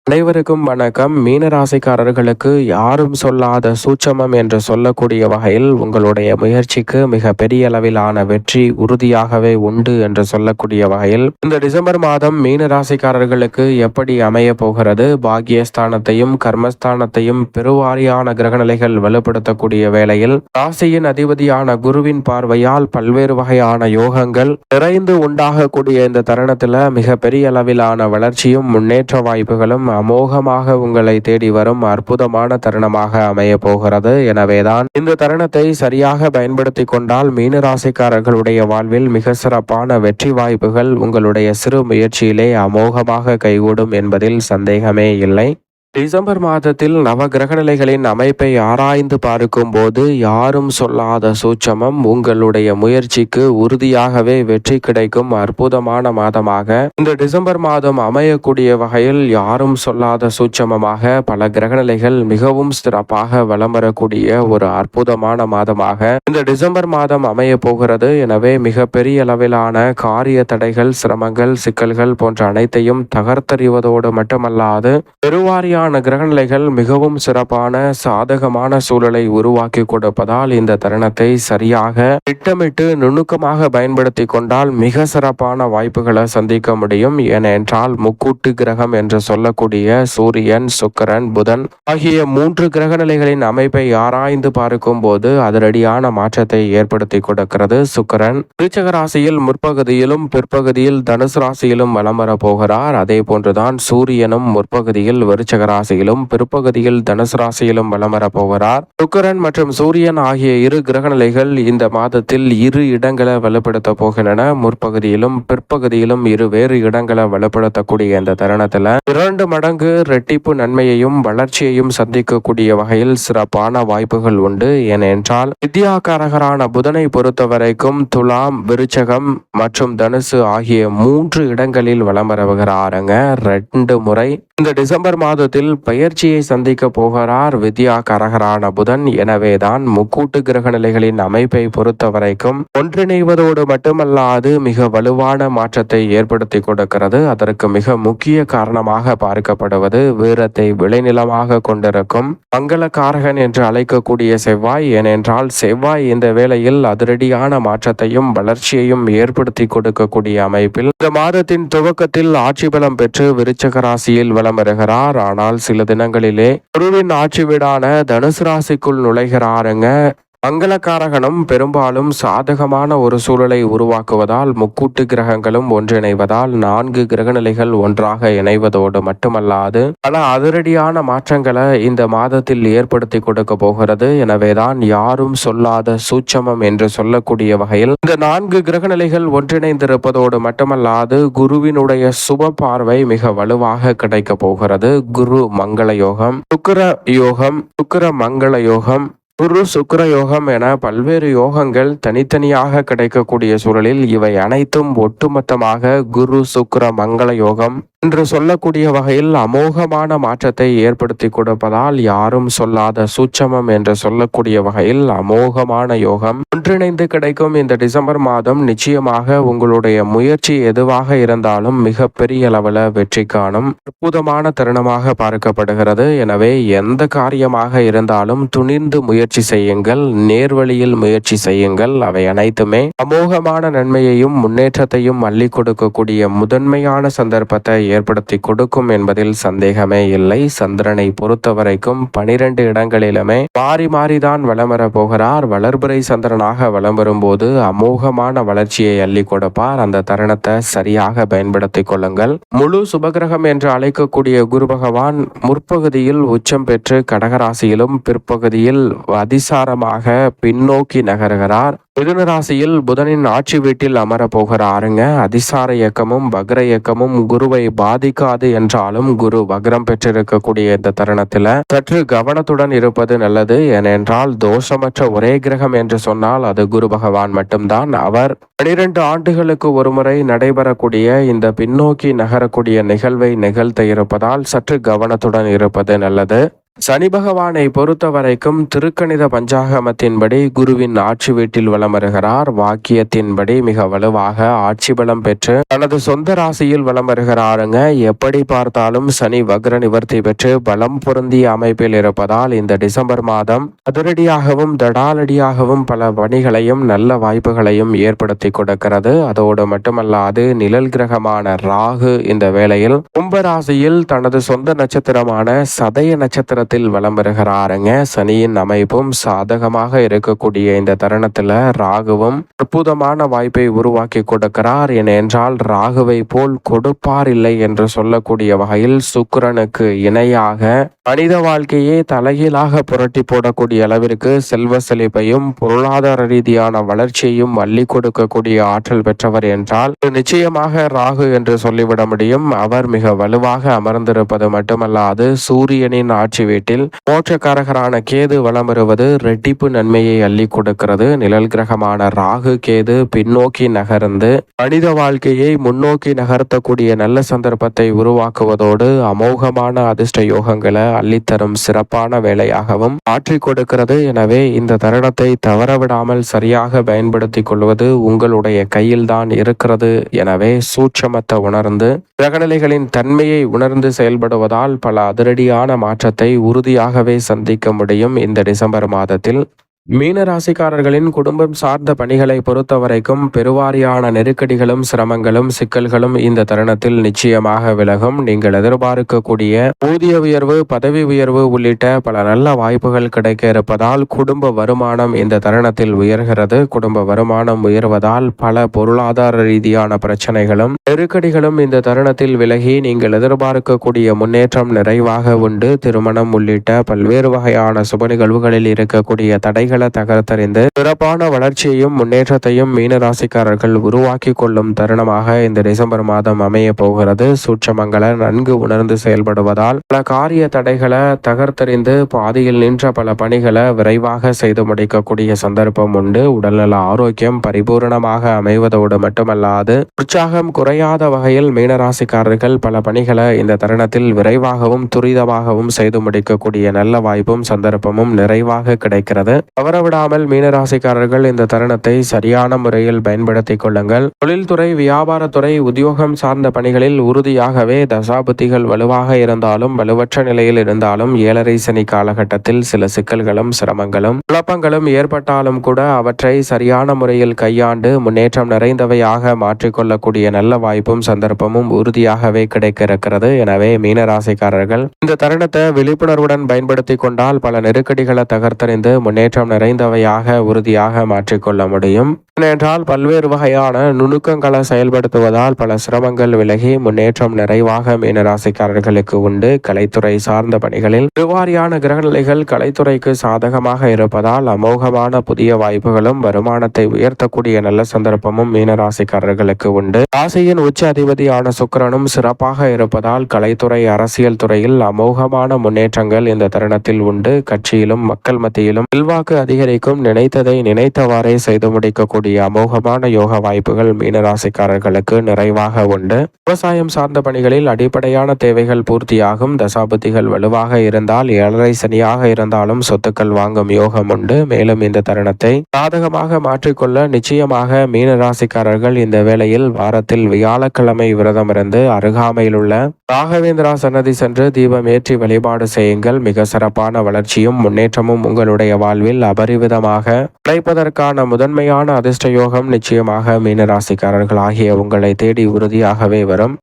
அனைவருக்கும் வணக்கம். மீனராசிக்காரர்களுக்கு யாரும் சொல்லாத சூட்சமம் என்று சொல்லக்கூடிய வகையில் உங்களுடைய முயற்சிக்கு மிக பெரிய அளவிலான வெற்றி உறுதியாகவே உண்டு என்று சொல்லக்கூடிய வகையில் இந்த டிசம்பர் மாதம் மீனராசிக்காரர்களுக்கு எப்படி அமைய போகிறது? பாக்கியஸ்தானத்தையும் கர்மஸ்தானத்தையும் பெருவாரியான கிரகநிலைகள் வலுப்படுத்தக்கூடிய வேளையில் ராசியின் அதிபதியான குருவின் பார்வையால் பல்வேறு வகையான யோகங்கள் நிறைந்து உண்டாகக்கூடிய இந்த தருணத்தில் மிக பெரிய அளவிலான வளர்ச்சியும் முன்னேற்ற வாய்ப்புகளும் அமோகமாக உங்களை தேடி வரும் அற்புதமான தருணமாக அமைய போகிறது. எனவேதான் இந்த தருணத்தை சரியாக பயன்படுத்தி கொண்டால் மீனராசிக்காரர்களுடைய வாழ்வில் மிக சிறப்பான வெற்றி வாய்ப்புகள் உங்களுடைய சிறு முயற்சியிலே அமோகமாக கைகூடும் என்பதில் சந்தேகமே இல்லை. டிசம்பர் மாதத்தில் நவ கிரகநிலைகளின் அமைப்பை ஆராய்ந்து பார்க்கும் போது யாரும் சொல்லாத சூட்சமம் உங்களுடைய முயற்சிக்கு உறுதியாகவே வெற்றி கிடைக்கும் அற்புதமான மாதமாக இந்த டிசம்பர் மாதம் அமையக்கூடிய வகையில் யாரும் சொல்லாத சூட்சமமாக பல கிரகநிலைகள் மிகவும் சிறப்பாக வலம் வரக்கூடிய ஒரு அற்புதமான மாதமாக இந்த டிசம்பர் மாதம் அமைய போகிறது. எனவே மிக பெரிய அளவிலான காரிய தடைகள், சிரமங்கள், சிக்கல்கள் போன்ற அனைத்தையும் தகர்த்தறிவதோடு மட்டுமல்லாது பெருவாரியான கிரகநிலைகள் மிகவும் சிறப்பான சாதகமான சூழலை உருவாக்கி கொடுப்பதால் இந்த தருணத்தை சரியாக திட்டமிட்டு நுணுக்கமாக பயன்படுத்தி கொண்டால் மிக சிறப்பான வாய்ப்புகளை சந்திக்க முடியும். ஏனென்றால் முக்கூட்டு கிரகம் என்று சொல்லக்கூடிய சூரியன், சுக்கிரன், புதன் ஆகிய 3 கிரகநிலைகளின் அமைப்பை ஆராய்ந்து பார்க்கும் போது அதிரடியான மாற்றத்தை ஏற்படுத்தி கொடுக்கிறது. சுக்கிரன் விருச்சிக ராசியில் முற்பகுதியிலும் பிற்பகுதியில் தனுசு ராசியிலும் வலம் வர போகிறார். அதே போன்றுதான் சூரியனும் முற்பகுதியில் விருச்சிக ராசியிலும் பிற்பகுதியில் தனுசு ராசியிலும் வலம் வர போகிறார். சுக்கிரன் மற்றும் சூரியன் ஆகிய 2 கிரகநிலைகள் இந்த மாதத்தில் 2 இடங்களை வலுப்படுத்த போகின்றன. முற்பகுதியிலும் பிற்பகுதியிலும் 2 வேறு இடங்களை வலுப்படுத்தக்கூடிய இந்த தருணத்தில் 2 மடங்கு ரெட்டிப்பு நன்மையையும் வளர்ச்சியையும் சந்திக்கக்கூடிய வகையில் சிறப்பான வாய்ப்புகள் உண்டு. ஏனென்றால் வித்யாகாரகரான புதனை பொறுத்த வரைக்கும் துலாம், விருச்சகம் மற்றும் தனுசு ஆகிய 3 இடங்களில் வலம் வருகிறாருங்க. 2 முறை இந்த டிசம்பர் மாதத்தில் பயிற்சியை சந்திக்க போகிறார் வித்யாகாரகரான புதன். எனவேதான் முக்கூட்டு கிரக நிலைகளின் அமைப்பை பொறுத்த வரைக்கும் ஒன்றிணைவதோடு மட்டுமல்லாது மிக வலுவான மாற்றத்தை ஏற்படுத்தி கொடுக்கிறது. அதற்கு மிக முக்கிய காரணமாக பார்க்கப்படுவது வீரத்தை விளைநிலமாக கொண்டிருக்கும் மங்களகாரகன் என்று அழைக்கக்கூடிய செவ்வாய். ஏனென்றால் செவ்வாய் இந்த வேளையில் அதிரடியான மாற்றத்தையும் வளர்ச்சியையும் ஏற்படுத்தி கொடுக்கக்கூடிய அமைப்பில் இந்த மாதத்தின் துவக்கத்தில் ஆட்சி பலம் பெற்று விருச்சிக ராசியில் வலம் வருகிறார். ஆனால் சில தினங்களிலே குருவின் ஆட்சி வீடான தனுசு ராசிக்குள் நுழைகிறாருங்க. மங்களகாரகனும் பெரும்பாலும் சாதகமான ஒரு சூழலை உருவாக்குவதால் முக்கூட்டு கிரகங்களும் ஒன்றிணைவதால் 4 கிரகநிலைகள் ஒன்றாக இணைவதோடு மட்டுமல்லாது பல அதிரடியான மாற்றங்களை இந்த மாதத்தில் ஏற்படுத்தி கொடுக்க போகிறது. எனவேதான் யாரும் சொல்லாத சூட்சமம் என்று சொல்லக்கூடிய வகையில் இந்த 4 கிரகநிலைகள் ஒன்றிணைந்திருப்பதோடு மட்டுமல்லாது குருவினுடைய சுப பார்வை மிக வலுவாக கிடைக்க போகிறது. குரு மங்கள யோகம், சுக்கிர யோகம், சுக்கிர மங்கள யோகம், குரு சுக்கிர யோகம் என பல்வேறு யோகங்கள் தனித்தனியாக கிடைக்கக்கூடிய சூழலில் இவை அனைத்தும் ஒட்டுமொத்தமாக குரு சுக்கிர மங்கள யோகம் என்று சொல்லக்கூடிய வகையில் அமோகமான மாற்றத்தை ஏற்படுத்தி கொடுப்பதால் யாரும் சொல்லாத சூட்சமம் என்று சொல்லக்கூடிய வகையில் அமோகமான யோகம் ஒன்றிணைந்து கிடைக்கும். இந்த டிசம்பர் மாதம் நிச்சயமாக உங்களுடைய முயற்சி எதுவாக இருந்தாலும் மிக பெரிய அளவில் வெற்றி காணும் அற்புதமான தருணமாக பார்க்கப்படுகிறது. எனவே எந்த காரியமாக இருந்தாலும் துணிந்து முயற்சி செய்யுங்கள், நேர்வழியில் முயற்சி செய்யுங்கள். அவை அனைத்துமே அமோகமான நன்மையையும் முன்னேற்றத்தையும் அள்ளி கொடுக்கக்கூடிய முதன்மையான சந்தர்ப்பத்தை ஏற்படுத்தி கொடுக்கும் என்பதில் சந்தேகமே இல்லை. சந்திரனை பொறுத்த வரைக்கும் 12 இடங்களிலுமே மாறி மாறிதான் வலம் வர போகிறார். வளர்பிறை சந்திரனாக வலம் வரும்போது அமோகமான வளர்ச்சியை அள்ளி கொடுப்பார். அந்த தருணத்தை சரியாக பயன்படுத்திக் கொள்ளுங்கள். முழு சுபகிரகம் என்று அழைக்கக்கூடிய குரு பகவான் முற்பகுதியில் உச்சம் பெற்று கடகராசியிலும் பிற்பகுதியில் அதிசாரமாக பின்னோக்கி நகர்கிறார். மிதுன ராசியில் புதனின் ஆட்சி வீட்டில் அமர போகிறாருங்க. அதிசார இயக்கமும் வக்ர இயக்கமும் குருவை பாதிக்காது என்றாலும் குரு வக்ரம் பெற்றிருக்கக்கூடிய இந்த தருணத்தில் சற்று கவனத்துடன் இருப்பது நல்லது. ஏனென்றால் தோஷமற்ற ஒரே கிரகம் என்று சொன்னால் அது குரு பகவான் மட்டும்தான். அவர் 12 ஆண்டுகளுக்கு ஒருமுறை நடைபெறக்கூடிய இந்த பின்னோக்கி நகரக்கூடிய நிகழ்வை நிகழ்த்த இருப்பதால் சற்று கவனத்துடன் இருப்பது நல்லது. சனி பகவானை பொறுத்த வரைக்கும் திருக்கணித பஞ்சாகமத்தின்படி குருவின் ஆட்சி வீட்டில் வலம் வருகிறார். வாக்கியத்தின்படி மிக வலுவாக ஆட்சி பலம் பெற்று தனது சொந்த ராசியில் வலம் வருகிறாருங்க. எப்படி பார்த்தாலும் சனி வக்ர நிவர்த்தி பெற்று பலம் பொருந்திய அமைப்பில் இருப்பதால் இந்த டிசம்பர் மாதம் அதிரடியாகவும் தடாலடியாகவும் பல பணிகளையும் நல்ல வாய்ப்புகளையும் ஏற்படுத்தி கொடுக்கிறது. அதோடு மட்டுமல்லாது நிழல் கிரகமான ராகு இந்த வேளையில் கும்பராசியில் தனது சொந்த நட்சத்திரமான சதய நட்சத்திர வலம் வருகிறாருங்க. சனியின் அமைப்பும் சாதகமாக இருக்கக்கூடிய இந்த தருணத்துல ராகுவும் அற்புதமான வாய்ப்பை உருவாக்கி கொடுக்கிறார். ஏனென்றால் ராகுவை போல் கொடுப்பார் இல்லை என்று சொல்லக்கூடிய வகையில் சுக்கிரனுக்கு இணையாக மனித வாழ்க்கையே தலைகீழாக புரட்டி போடக்கூடிய அளவிற்கு செல்வ செழிப்பையும் பொருளாதார ரீதியான வளர்ச்சியையும் அள்ளி கொடுக்கக்கூடிய ஆற்றல் பெற்றவர் என்றால் நிச்சயமாக ராகு என்று சொல்லிவிட முடியும். அவர் மிக வலுவாக அமர்ந்திருப்பது மட்டுமல்லாது சூரியனின் ஆட்சி வீட்டில் மோட்சக்காரகரான கேது வலம் வருவது ரெட்டிப்பு நன்மையை அள்ளி கொடுக்கிறது. நிழல் கிரகமான ராகு கேது பின்னோக்கி நகர்ந்து மனித வாழ்க்கையை முன்னோக்கி நகர்த்தக்கூடிய நல்ல சந்தர்ப்பத்தை உருவாக்குவதோடு அமோகமான அதிர்ஷ்ட யோகங்களை அள்ளித்தரும் சிறப்பான வேலையாகவும் மாற்றி கொடுக்கிறது. எனவே இந்த தருணத்தை தவறவிடாமல் சரியாக பயன்படுத்தி கொள்வது உங்களுடைய கையில்தான் இருக்கிறது. எனவே சூட்சமத்தை உணர்ந்து கிரகநிலைகளின் தன்மையை உணர்ந்து செயல்படுவதால் பல அதிரடியான மாற்றத்தை உறுதியாகவே சந்திக்க முடியும். இந்த டிசம்பர் மாதத்தில் மீன ராசிக்காரர்களின் குடும்பம் சார்ந்த பணிகளை பொறுத்தவரைக்கும் பெருவாரியான நெருக்கடிகளும் சிரமங்களும் சிக்கல்களும் இந்த தருணத்தில் நிச்சயமாக விலகும். நீங்கள் எதிர்பார்க்கக்கூடிய ஊதிய உயர்வு பதவி உயர்வு உள்ளிட்ட பல நல்ல வாய்ப்புகள் கிடைக்க இருப்பதால் குடும்ப வருமானம் இந்த தருணத்தில் உயர்கிறது. குடும்ப வருமானம் உயர்வதால் பல பொருளாதார ரீதியான பிரச்சனைகளும் நெருக்கடிகளும் இந்த தருணத்தில் விலகி நீங்கள் எதிர்பார்க்கக்கூடிய முன்னேற்றம் நிறைவாக உண்டு. திருமணம் உள்ளிட்ட பல்வேறு வகையான சுப நிகழ்வுகளில் இருக்கக்கூடிய தடைகள் தகர்த்தறிந்து சிறப்பான வளர்ச்சியையும் முன்னேற்றத்தையும் மீனராசிக்காரர்கள் உருவாக்கி கொள்ளும் தருணமாக இந்த டிசம்பர் மாதம் அமைய போகிறது. சூட்சமங்களை நன்கு உணர்ந்து செயல்படுவதால் பல காரிய தடைகளை தகர்த்தறிந்து பாதியில் நின்ற பல பணிகளை விரைவாக செய்து முடிக்கக்கூடிய சந்தர்ப்பம் உண்டு. உடல்நல ஆரோக்கியம் பரிபூர்ணமாக அமைவதோடு மட்டுமல்லாது உற்சாகம் குறையாத வகையில் மீனராசிக்காரர்கள் பல பணிகளை இந்த தருணத்தில் விரைவாகவும் துரிதமாகவும் செய்து முடிக்கக்கூடிய நல்ல வாய்ப்பும் சந்தர்ப்பமும் நிறைவாக கிடைக்கிறது. தவறவிடாமல் மீனராசிக்காரர்கள் இந்த தருணத்தை சரியான முறையில் பயன்படுத்திக் கொள்ளுங்கள். தொழில்துறை வியாபாரத்துறை உத்தியோகம் சார்ந்த பணிகளில் உறுதியாகவே தசாபுத்திகள் வலுவாக இருந்தாலும் வலுவற்ற நிலையில் இருந்தாலும் ஏழரை சனி காலகட்டத்தில் சில சிக்கல்களும் சிரமங்களும் குழப்பங்களும் ஏற்பட்டாலும் கூட அவற்றை சரியான முறையில் கையாண்டு முன்னேற்றம் நிறைந்தவையாக மாற்றிக்கொள்ளக்கூடிய நல்ல வாய்ப்பும் சந்தர்ப்பமும் உறுதியாகவே கிடைக்க இருக்கிறது. எனவே மீனராசிக்காரர்கள் இந்த தருணத்தை விழிப்புணர்வுடன் பயன்படுத்திக் கொண்டால் பல நெருக்கடிகளை தகர்த்தறிந்து முன்னேற்றம் நிறைந்தவையாக உறுதியாக மாற்றிக்கொள்ள முடியும். ஏனென்றால் பல்வேறு வகையான நுணுக்கங்களை செயல்படுத்துவதால் பல சிரமங்கள் விலகி முன்னேற்றம் நிறைவாக மீனராசிக்காரர்களுக்கு உண்டு. கலைத்துறை சார்ந்த பணிகளில் பெருவாரியான கிரகநிலைகள் கலைத்துறைக்கு சாதகமாக இருப்பதால் அமோகமான புதிய வாய்ப்புகளும் வருமானத்தை உயர்த்தக்கூடிய நல்ல சந்தர்ப்பமும் மீனராசிக்காரர்களுக்கு உண்டு. ராசியின் உச்ச அதிபதியான சுக்கிரனும் சிறப்பாக இருப்பதால் கலைத்துறை அரசியல் துறையில் அமோகமான முன்னேற்றங்கள் இந்த தருணத்தில் உண்டு. கட்சியிலும் மக்கள் மத்தியிலும் செல்வாக்கு அதிகரிக்கும். நினைத்ததை நினைத்தவாறே செய்து முடிக்கக்கூடிய அமோகமான யோக வாய்ப்புகள் மீனராசிக்காரர்களுக்கு நிறைவாக உண்டு. விவசாயம் சார்ந்த பணிகளில் அடிப்படையான தேவைகள் பூர்த்தியாகும். தசாபுத்திகள் வலுவாக இருந்தால் ஏழரை சனியாக இருந்தாலும் சொத்துக்கள் வாங்கும் யோகம் உண்டு. மேலும் இந்த தருணத்தை சாதகமாக மாற்றிக்கொள்ள நிச்சயமாக மீனராசிக்காரர்கள் இந்த வேளையில் வாரத்தில் வியாழக்கிழமை விரதம் இருந்து அருகாமையில் உள்ள ராகவேந்திரா சன்னதி சென்று தீபம் ஏற்றி வழிபாடு செய்யுங்கள். மிக சிறப்பான வளர்ச்சியும் முன்னேற்றமும் உங்களுடைய வாழ்வில் அபரிவிதமாக கிடைப்பதற்கான முதன்மையான அதிர்ஷ்ட யோகம் நிச்சயமாக மீனராசிக்காரர்கள் ஆகிய உங்களை தேடி உறுதியாகவே வரும்.